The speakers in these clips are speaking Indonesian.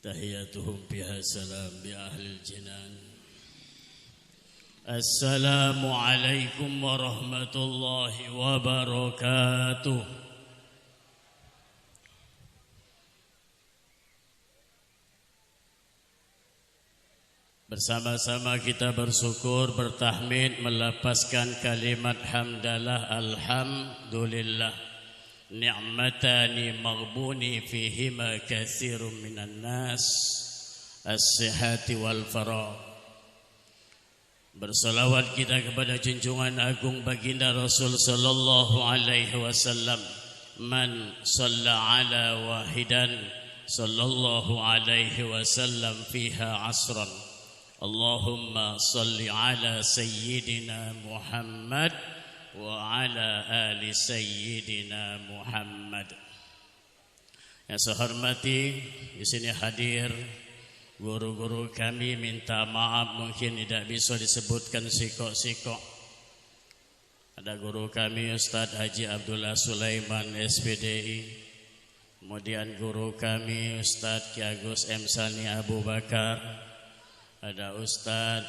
تحياتهم بها سلام بأهل الجنان. السلام عليكم ورحمة الله وبركاته. Bersama-sama kita bersyukur, bertahmid, melepaskan kalimat hamdalah, alhamdulillah. Ni'matani maghbuni fihima katsirun minan nas, as-sihhati wal faragh. Bersalawat kita kepada junjungan agung baginda Rasul sallallahu alaihi wasallam. Man shalla ala wahidan sallallahu alaihi wasallam fiha asran. Allahumma salli ala sayyidina Muhammad wa ala ali sayyidina Muhammad. Yang saya hormati, di sini hadir guru-guru kami, minta maaf mungkin tidak bisa disebutkan sikok-sikok. Ada guru kami Ustadz Haji Abdullah Sulaiman SPDI. Kemudian guru kami Ustadz Ki Agus M. Sani Abu Bakar. Ada Ustadz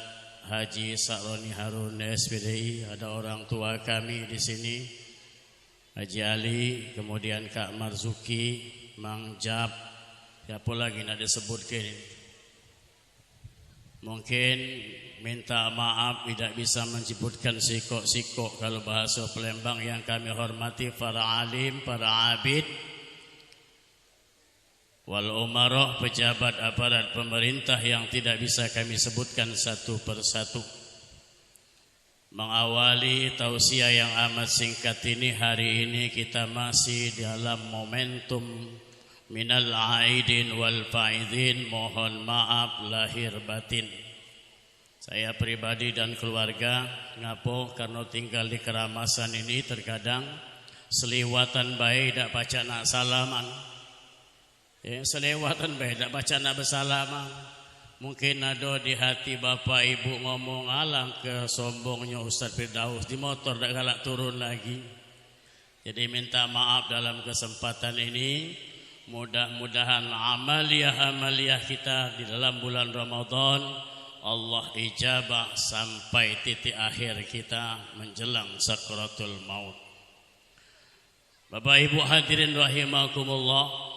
Haji Sa'roni Harun SPDI, ada orang tua kami di sini, Haji Ali, kemudian Kak Marzuki, Mang Jab, siapa lagi nak disebutkan? Mungkin minta maaf tidak bisa menyebutkan sikok-sikok kalau bahasa Palembang. Yang kami hormati para alim, para abid, wal umarah, pejabat aparat pemerintah yang tidak bisa kami sebutkan satu persatu. Mengawali tausiah yang amat singkat ini, hari ini kita masih dalam momentum minal aidin wal faidin, mohon maaf lahir batin. Saya pribadi dan keluarga ngapo karena tinggal di Keramasan ini terkadang seliwatan baik tak baca nak salaman. Selewatan baik tak baca nak bersalaman. Mungkin ada di hati bapak ibu ngomong, alang ke sombongnya Ustaz Firdaus di motor tak galak turun lagi. Jadi minta maaf dalam kesempatan ini. Mudah-mudahan amaliyah kita di dalam bulan Ramadan Allah ijabah sampai titik akhir kita menjelang sakratul maut. Bapak ibu hadirin rahimakumullah.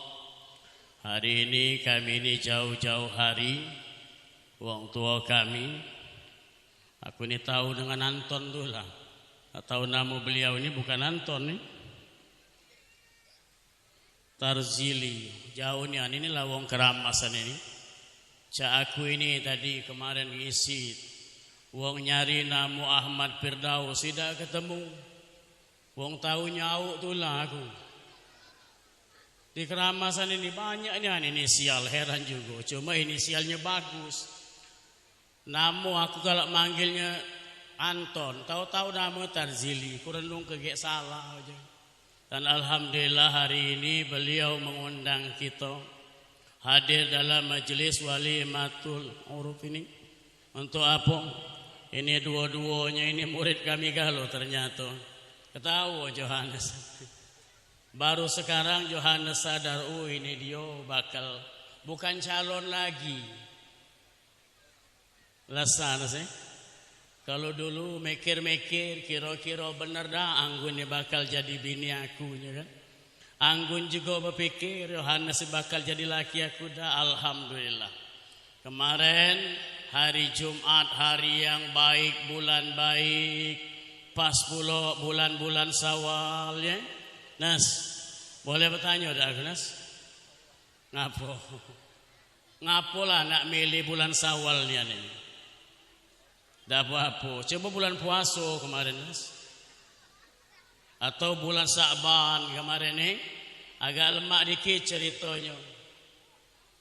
Hari ini kami ini jauh-jauh hari, wong tua kami, aku ini tahu dengan Anton dulu lah. Tahu nama beliau ini bukan Anton nih, Tarzili. Jauh nih, inilah wong Keramasan ini. Cak aku ini tadi kemarin ngisi, wong nyari nama Ahmad Firdaus tidak ketemu. Wong tahu nyau tuh lah aku. Di Keramasan ini banyaknya inisial, heran juga. Cuma inisialnya bagus. Nama aku kalau manggilnya Anton, tahu-tahu nama Tarzili, kurang kegek salah aja. Dan alhamdulillah hari ini beliau mengundang kita hadir dalam majelis walimatul uruf ini. Untuk apa? Ini dua-duanya ini murid kami galau ternyata. Ketawa Johannes. Baru sekarang Johannes sadar, oh ini dia bakal bukan calon lagi. Lasan sih. Kalau dulu mikir-mikir kira-kira benar dah Anggun ini bakal jadi bini aku ya kan. Anggun juga berpikir Johannes bakal jadi laki aku dah. Alhamdulillah. Kemarin hari Jumat, hari yang baik, bulan baik, pas pula bulan-bulan Syawal ya. Nas, boleh bertanya dah aku Nas? Ngapo lah nak milih bulan Syawal ni ani? Dah apa? Coba bulan puasa kemarin Nas. Atau bulan Sa'ban kemarin ni agak lemak dikit ceritanya.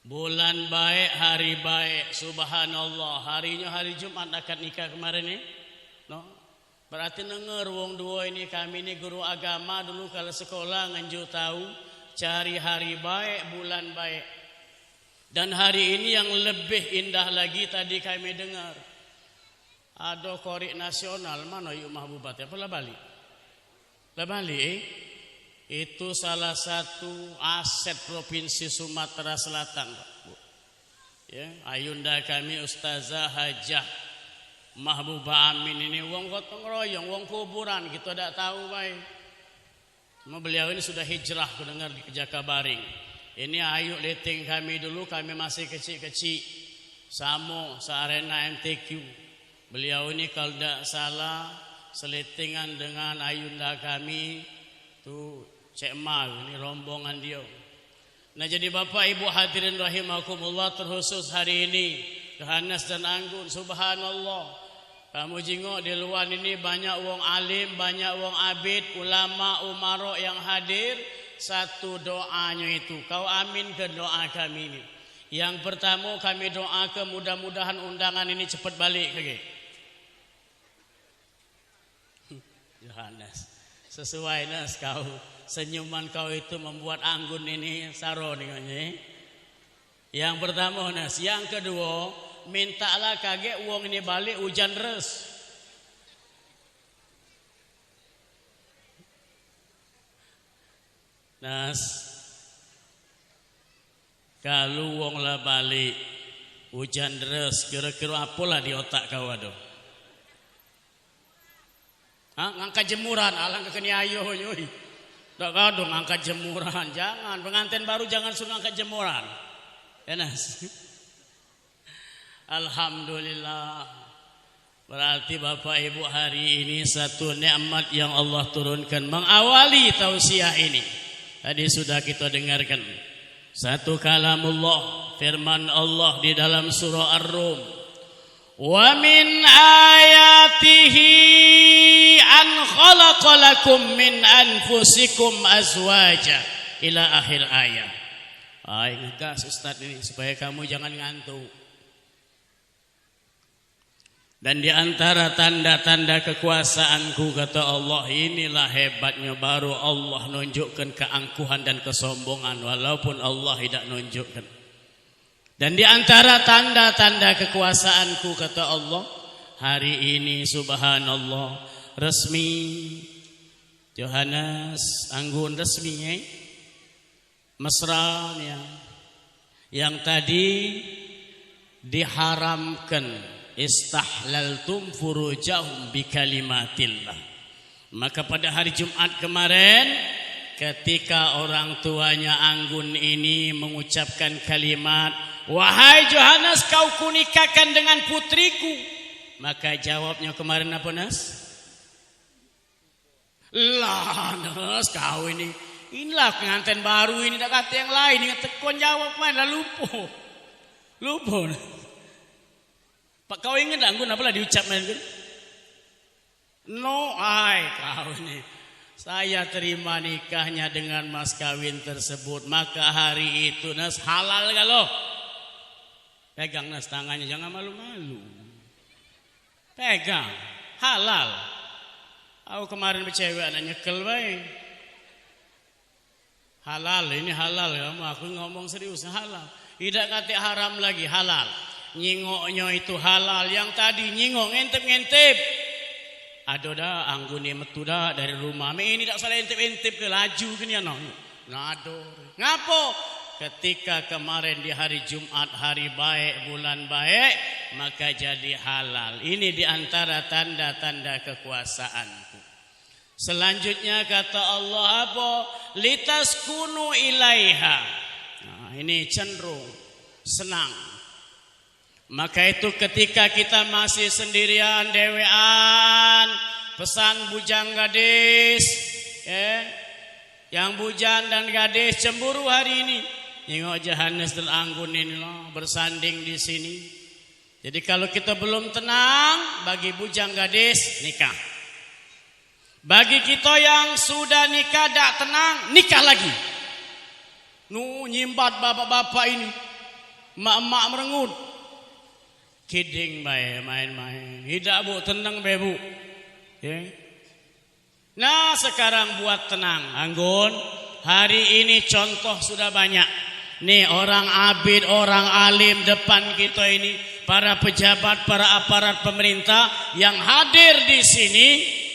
Bulan baik, hari baik, subhanallah. Harinya hari Jumat akad nikah kemarin ni. No. Berarti denger wong dua ini, kami ini guru agama dulu kalau sekolah nganju tahu cari hari baik, bulan baik. Dan hari ini yang lebih indah lagi tadi kami dengar. Ada korek nasional, mana yuk Mahbubat ya? Apa lah Bali? Itu salah satu aset Provinsi Sumatera Selatan, Pak. Ya, ayunda kami Ustazah Hajah Mahbubah Amin ini wong gotong royong, wong kuburan kita tidak tahu baik. Cuma beliau ini sudah hijrah, aku dengar di Jakabaring. Ini ayu leteng kami dulu, kami masih kecil-kecil. Samo searena MTQ. Beliau ini kalau tidak salah seletingan dengan ayunda kami tuh Cek Mal, ini rombongan dia. Nah jadi Bapak Ibu hadirin rahimakumullah, terkhusus hari ini Yohanes dan Anggun, subhanallah. Kamu jengok di luar ini banyak wong alim, banyak wong abid, ulama, umaro yang hadir. Satu doanya itu, kau amin ke doa kami ini. Yang pertama kami doakan mudah-mudahan undangan ini cepat balik lagi. Yohanes, sesuai nas kau, senyuman kau itu membuat Anggun ini saro dengannya. Yang pertama nas, yang kedua mintalah kaget uang ini balik hujan res. Nas, kalau uang lah balik hujan res, kira-kira apalah di otak kau ada? Ngangkat jemuran, alang kekini ayo yoi. Tak kau dong ngangkat jemuran, jangan pengantin baru jangan suruh ngangkat jemuran. Ya nas. Alhamdulillah. Berarti Bapak Ibu hari ini satu nikmat yang Allah turunkan mengawali tausiah ini. Tadi sudah kita dengarkan satu kalamullah, firman Allah di dalam surah Ar-Rum. Wa min ayatihi an khalaqalakum min anfusikum azwaja ila akhir ayat. Ngegas Ustaz ini supaya kamu jangan ngantuk. Dan di antara tanda-tanda kekuasaanku kata Allah, inilah hebatnya baru Allah nunjukkan keangkuhan dan kesombongan walaupun Allah tidak nunjukkan. Dan di antara tanda-tanda kekuasaanku kata Allah, hari ini subhanallah resmi Yohanes Anggun resmi mesra yang tadi diharamkan istahlaltum furujahum bikalimatillah. Maka pada hari Jumat kemarin ketika orang tuanya Anggun ini mengucapkan kalimat, wahai Yohanes kau kunikahkan dengan putriku, maka jawabnya kemarin apa Nas? Lah Nas kau inilah pengantin baru ini tak kata yang lain, ingat tekon jawab mana lupa. Pak kau ingat Anggun apalah diucapkan? No, kau ini. Saya terima nikahnya dengan mas kawin tersebut. Maka hari itu Nas halal kalau. Pegang Nas tangannya, jangan malu-malu. Pegang, halal. Aku kemarin bercewek anak nyekel baik. Halal, ini halal ya. Aku ngomong serius, halal. Tidak kata haram lagi, halal. Nyingoknya itu halal. Yang tadi nyingok ngintip-ngintip. Ada dah Anggun ni metu dah dari rumah. Ini tak salah intip-intip ke laju ke ni anak. Ngado. Ngapo? Ketika kemarin di hari Jumat, hari baik, bulan baik, maka jadi halal. Ini di antara tanda-tanda kekuasaanku. Selanjutnya kata Allah apa? Litaskunu ilaiha. Nah, ini cenderung senang. Maka itu ketika kita masih sendirian dewean, pesan bujang gadis, yang bujang dan gadis cemburu hari ini. Tengok Yohanes dan Anggun ini loh, bersanding di sini. Jadi kalau kita belum tenang, bagi bujang gadis nikah. Bagi kita yang sudah nikah tak tenang, nikah lagi. Nyimbat bapak-bapak ini, mak-mak merengut. Kidding main-main. Tidak bu, tenang bu. Nah sekarang buat tenang Anggun. Hari ini contoh sudah banyak. Nih orang abid, orang alim depan kita ini, para pejabat, para aparat pemerintah yang hadir di sini.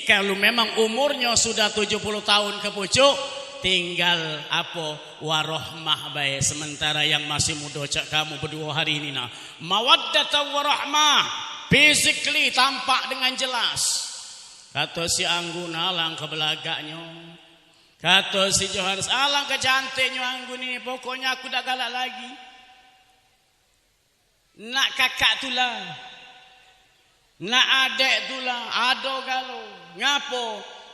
Kalau memang umurnya sudah 70 tahun ke pucuk, tinggal apa warahmah bae. Sementara yang masih muda cak kamu berdua hari ini nah mawaddata warahmah physically tampak dengan jelas. Kata si Anggun alang ke belagaknya, kata si Johannes alang ke cantiknya Anggun ini, pokoknya aku dah galak lagi. Nak kakak tulah, nak adek tulah, ado galo. Ngapo?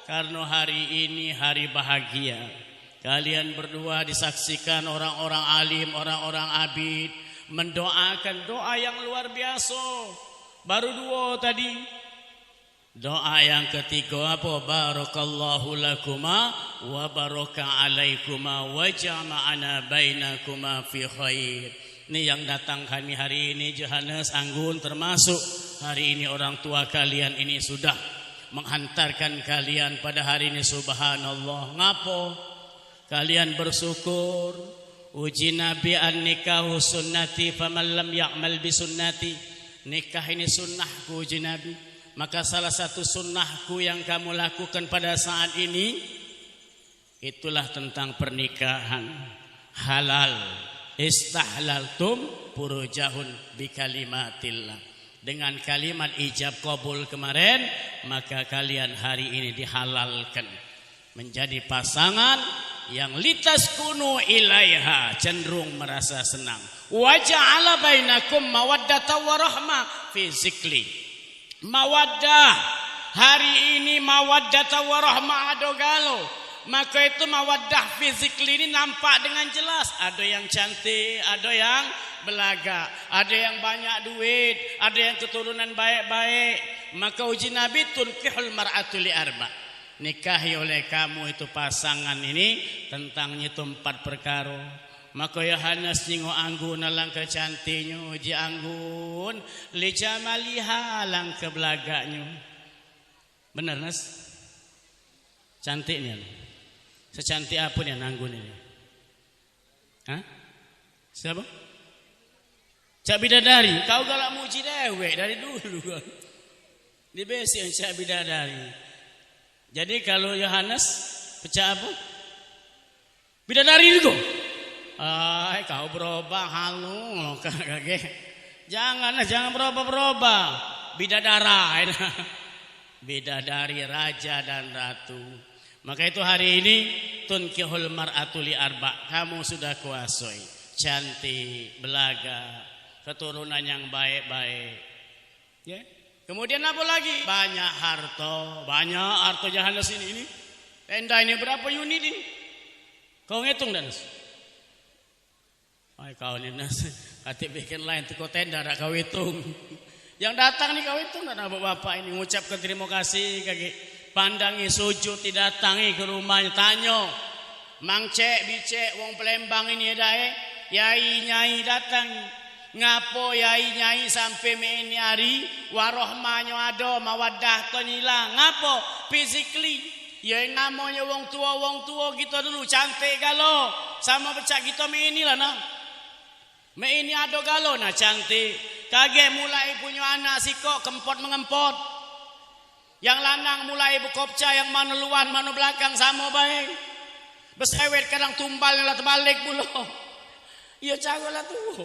Karena hari ini hari bahagia. Kalian berdua disaksikan orang-orang alim, orang-orang abid mendoakan doa yang luar biasa. Baru dua tadi. Doa yang ketiga apa? Barakallahu lakuma wa baraka alaikuma wa jama'ana bainakuma fi khair. Ini yang datang kami hari ini Johannes, Anggun termasuk hari ini orang tua kalian ini sudah menghantarkan kalian pada hari ini. Subhanallah. Ngapo? Kalian bersyukur. Uji Nabi an nikahu sunnati faman lam ya'mal bi sunnati. Nikah ini sunnahku uji Nabi. Maka salah satu sunnahku yang kamu lakukan pada saat ini itulah tentang pernikahan halal. Istahlaltum furujahun bikalimatillah. Dengan kalimat ijab qabul kemarin, maka kalian hari ini dihalalkan menjadi pasangan yang litaskunu ilaiha, cenderung merasa senang. Wa ja'ala bainakum mawaddata wa rahmah physically. Mawaddah hari ini mawaddata wa rahmah ado galo. Maka itu mawaddah physically ini nampak dengan jelas. Ada yang cantik, ada yang belaga, ada yang banyak duit, ada yang keturunan baik-baik. Maka uji Nabi tunkihul mar'atu li arba. Nikahi oleh kamu itu pasangan ini tentangnya itu 4 perkara. Maka Yohanes nyingo Anggun alang kecantiknya uji Anggun li jamaliha alang kebelaganya. Benar Nas? Cantiknya. Secantik apa nih Anggun ini? Hah? Siapa? Cak Bidadari. Kau galak muji dewek dari dulu. Di besi yang Cak Bidadari. Jadi kalau Yohanes pecah apa? Bidadari itu. Kau berubah halu kakek. Jangan berubah. Bidadara. Bidadari raja dan ratu. Maka itu hari ini tunkihul mar'atu li arba. Kamu sudah kuasai. Cantik, belaga, keturunan yang baik-baik. Ya. Kemudian apa lagi? Banyak harta Johannes ini. Tenda ini berapa unit ini? Kau ngitung dan kau ini hati bikin lain tuh tenda dak kau hitung. Yang datang nih kau hitung dan bapak ini mengucapkan terima kasih kaki. Pandangi sujud didatangi ke rumahnya tanya. Mang cek bicek wong Palembang ini dae yai nyai datang. Ngapo yai nyai sampai ini hari warohmanyo ado mawaddah to nyilang. Ngapo physically ya namanya wong tua kita dulu cantik galo sama becak kita ini lah nah. Ini ado galo nah cantik. Kage mulai punya anak sikok kempot mengempot. Yang lanang mulai bekopca yang mana luan mana belakang sama baik. Besewet kadang tumbal lah terbalik pula. Iya cagolah tuh.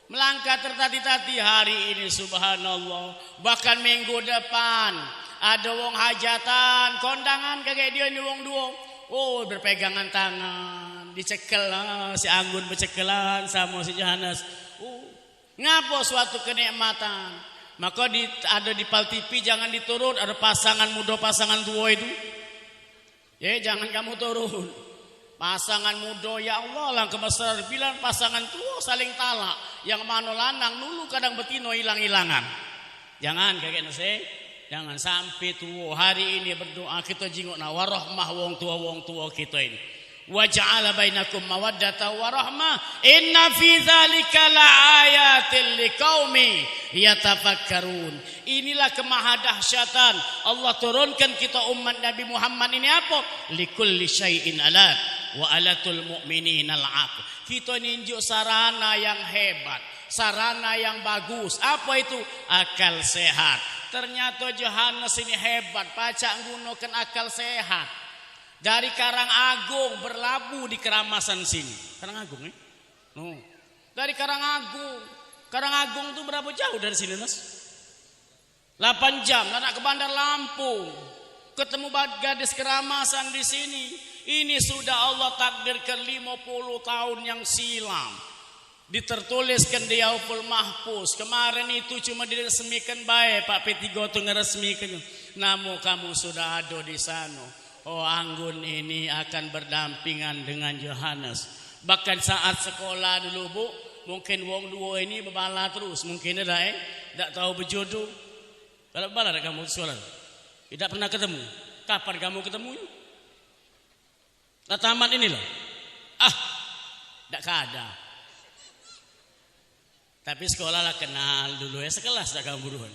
Melangkah tertati-tati hari ini subhanallah. Bahkan minggu depan ada wong hajatan kondangan kage dia ni wong duo. Oh berpegangan tangan. Dicekel lah, si Anggun bercekelan sama si Johannes. Ngapo suatu kenikmatan. Maka ada di Pal TV jangan diturun. Ada pasangan muda pasangan tua itu. Ya jangan kamu turun. Pasangan muda ya Allah lang kebesar bilang pasangan tua saling talak. Yang mana lanang dulu kadang betino hilang-hilangan. Jangan kakek nasi. Jangan sampai tua hari ini berdoa kita jingok na warahmah wong tua kita ini. Wa ja'ala bainakum mawaddata wa rahmah inna fi dzalika laayatil liqaumi yatafakkarun. Inilah kemahadahsyatan Allah turunkan kita umat Nabi Muhammad ini apa? Likulli syai'in alat wa alatul mu'minin al-aql. Kita ninjuk sarana yang hebat, sarana yang bagus. Apa itu? Akal sehat. Ternyata Johannes ini hebat, pacak menggunakan akal sehat. Dari Karangagung berlabuh di Keramasan sini. Karangagung Dari Karangagung. Karangagung itu berapa jauh dari sini, Mas? 8 jam. Anak ke Bandar Lampung. Ketemu gadis Keramasan di sini. Ini sudah Allah takdirkan 50 tahun yang silam. Ditertuliskan di Yauful Mahfuz. Kemarin itu cuma diresmikan baik Pak P3 itu ngeresmikan. Namun kamu sudah ada di sana. Oh, Anggun ini akan berdampingan dengan Yohanes. Bahkan saat sekolah dulu, Bu, mungkin wong dua ini berbala terus. Mungkin ada tidak tahu berjodoh. Kalau bala ada kamu sekolah, tidak pernah ketemu. Kapan kamu ketemu? Nah, tamat inilah. Tidak ada. Tapi sekolah lah kenal dulu ya, sekelas dah kamu buruan.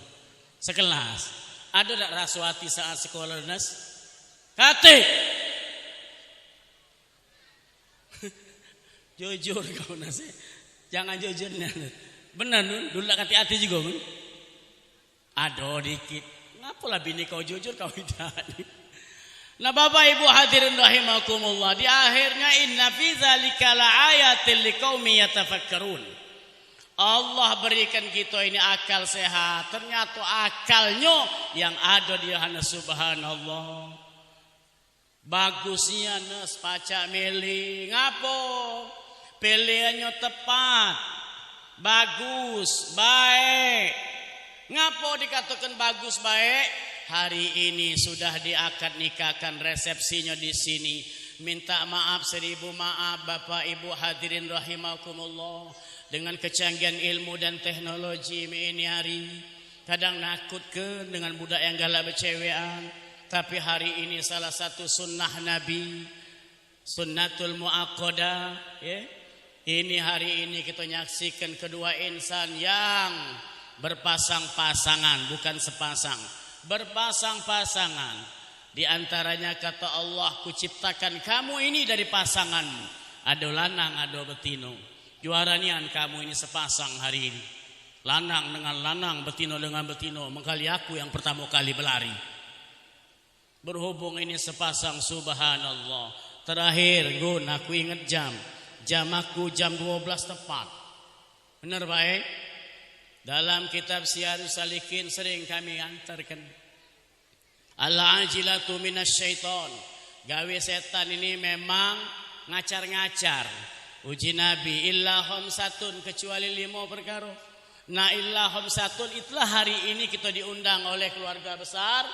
Sekelas. Ada tak Raswati saat sekolah, Nas? Kate. Jujur kau, Nas. Jangan jujur. Benar Nun, dulu tak hati-hati juga Nun. Ada dikit. Ngapalah bini kau jujur kau tidak. Nah, Bapak Ibu hadirin rahimakumullah, di akhirnya inna fi dzalika laayatil liqaumin yatafakkarun. Allah berikan kita ini akal sehat. Ternyata akalnya yang ada di Yohanes, subhanallah. Bagusnya Nes pacak milih. Ngapo? Pilihannya tepat. Bagus, baik. Ngapo dikatakan bagus, baik? Hari ini sudah diakad nikahkan, resepsinya di sini. Minta maaf 1000 maaf Bapak Ibu hadirin rahimakumullah. Dengan kecanggihan ilmu dan teknologi ini hari, kadang nakutkan dengan budak yang galak bercewean. Tapi hari ini salah satu sunnah Nabi, sunnatul muaqqadah, ya. Ini hari ini kita nyaksikan kedua insan yang berpasang-pasangan, bukan sepasang. Berpasang-pasangan. Di antaranya kata Allah, kuciptakan kamu ini dari pasanganmu. Ada lanang, ada betino. Juaranian kamu ini sepasang hari ini. Lanang dengan lanang, betino dengan betino. Mengkali aku yang pertama kali berlari. Berhubung ini sepasang, subhanallah. Terakhir, Gun, aku ingat jam. Jam aku jam 12 tepat. Benar baik? Dalam kitab Syiarus Salikin sering kami antarkan. Al-ajilatu minasyaiton. Gawe setan ini memang ngacar-ngacar. Uji Nabi illa khamsatun, kecuali 5 perkara. Nah illa khamsatun itulah hari ini kita diundang oleh keluarga besar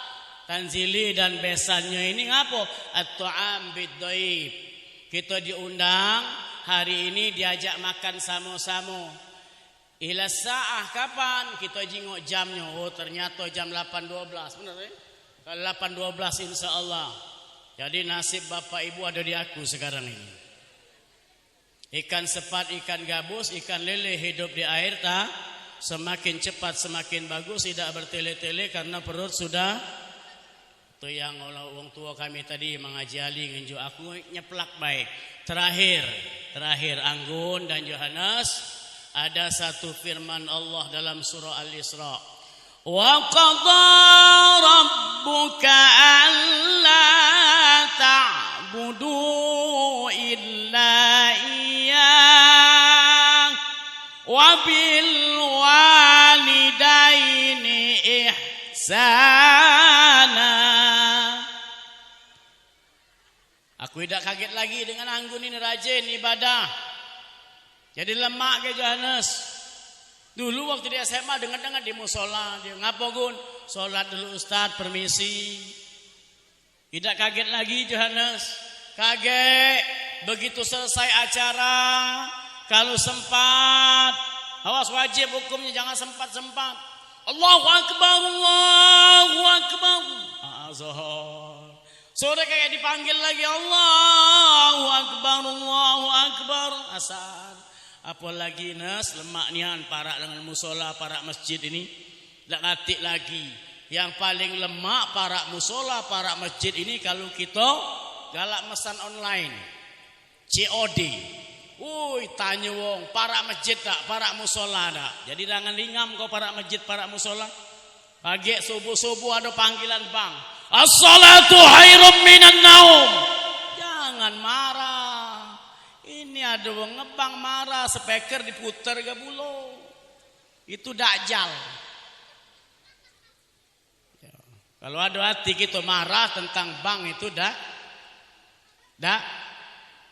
Tanzili dan besannya ini ngapo? At-ta'am bid-dhaif. Kita diundang hari ini diajak makan sama-sama. Ila sa'ah kapan? Kita jengok jamnya. Oh ternyata jam 8.12. Benar ya? Kalau 8.12 insya Allah. Jadi nasib Bapak Ibu ada di aku sekarang ini. Ikan sepat, ikan gabus, ikan lele hidup di air tak? Semakin cepat semakin bagus, tidak bertele-tele karena perut sudah. Itu yang orang tua kami tadi mengajari nginju aku nyeplak baik. Terakhir Anggun dan Yohanes. Ada satu firman Allah dalam surah Al-Isra. Wa qadha rabbuka alla ta'budu illa iyyah wa bil walidaini ihsana. Aku tidak kaget lagi dengan Anggun ini rajin ibadah. Jadi lemak ke Yohanes. Dulu waktu di SMA dengar-dengar di musola, dia ngapa Gun? Sholat dulu Ustaz, permisi. Tidak kaget lagi Yohanes. Kaget. Begitu selesai acara, kalau sempat, awas wajib hukumnya jangan sempat-sempat. Allahu Akbar, Allahu Akbar. Azhar. Sore kayak dipanggil lagi Allahu Akbar, Allahu Akbar. Asar. Apalagi Nas lemak nian parak dengan musola parak masjid ini tak ngatik lagi. Yang paling lemak parak musola parak masjid ini kalau kita galak mesan online COD. Tanya wong parak masjid tak parak musola tak. Jadi jangan lingam kau parak masjid parak musola. Pagi subuh ada panggilan bang. As-salatu khairum minan naum. jangan marah. Ini ada wong ngebang marah, speaker diputer gak bulo. Itu dajjal. Ya. Kalau ada hati kita marah tentang bank itu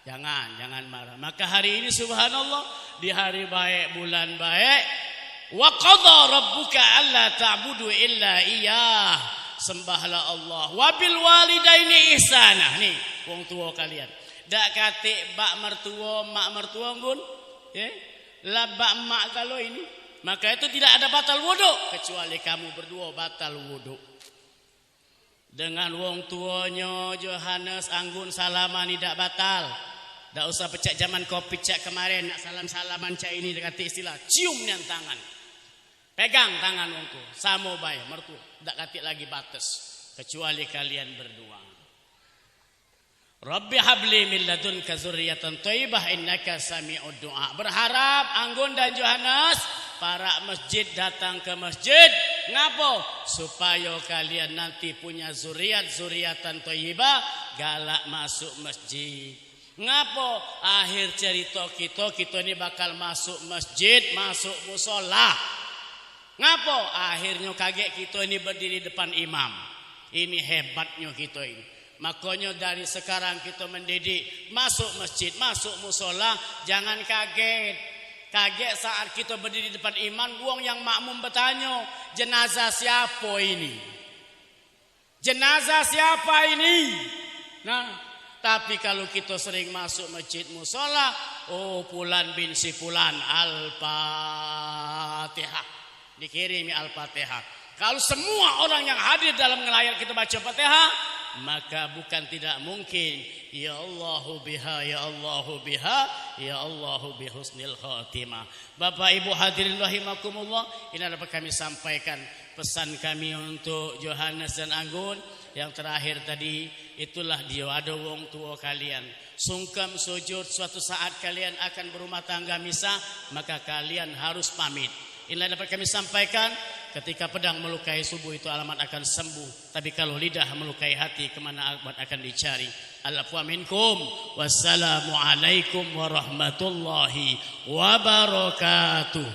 jangan marah. Maka hari ini subhanallah, di hari baik, bulan baik, wa qadha rabbuka alla ta'budu illa iyyah. Sembahlah Allah. Wa bil walidaini ihsana. Nih, wong tua kalian. Dak kate bak mertua, mak mertua ngun, lah bak mak kalau ini, maka itu tidak ada batal wudu kecuali kamu berdua batal wudu. Dengan wong tuanya Johannes Anggun salaman tidak batal. Dak usah pecak zaman kopi cak kemarin nak salam-salaman cak ini kata istilah cium nian tangan. Pegang tangan wong tua, samo bae mertua, dak kate lagi batas kecuali kalian berdua. Rabbi habli min ladunka dzurriyyatan thayyibah innaka sami'ud du'a. Berharap Anggun dan Johannes para masjid datang ke masjid. Ngapo? Supaya kalian nanti punya zuriatan thayyibah, galak masuk masjid. Ngapo? Akhir cerita kita ini bakal masuk masjid, masuk musola. Ngapo? Akhirnya kaget kita ini berdiri depan imam. Ini hebatnya kita ini. Makanya dari sekarang kita mendidik masuk masjid, masuk musola, jangan kaget. Kaget saat kita berdiri di depan imam, wong yang makmum bertanya, jenazah siapa ini? Jenazah siapa ini? Nah, tapi kalau kita sering masuk masjid musola, oh Fulan bin si Fulan, Al-Fatihah. Dikirimi Al-Fatihah. Kalau semua orang yang hadir dalam ngelayar kita baca Fatihah, maka bukan tidak mungkin ya Allahu biha, ya Allahu biha, ya Allahu bihusnil khatimah. Bapak Ibu hadirin rahimakumullah, ini dapat kami sampaikan pesan kami untuk Johannes dan Anggun. Yang terakhir tadi, itulah dia ada wong tua kalian sungkem sujud, suatu saat kalian akan berumah tangga misah, maka kalian harus pamit. Inilah dapat kami sampaikan. Ketika pedang melukai subuh itu alamat akan sembuh. Tapi kalau lidah melukai hati, kemana alamat akan dicari? Al-afwa minkum. Wassalamualaikum warahmatullahi wabarakatuh.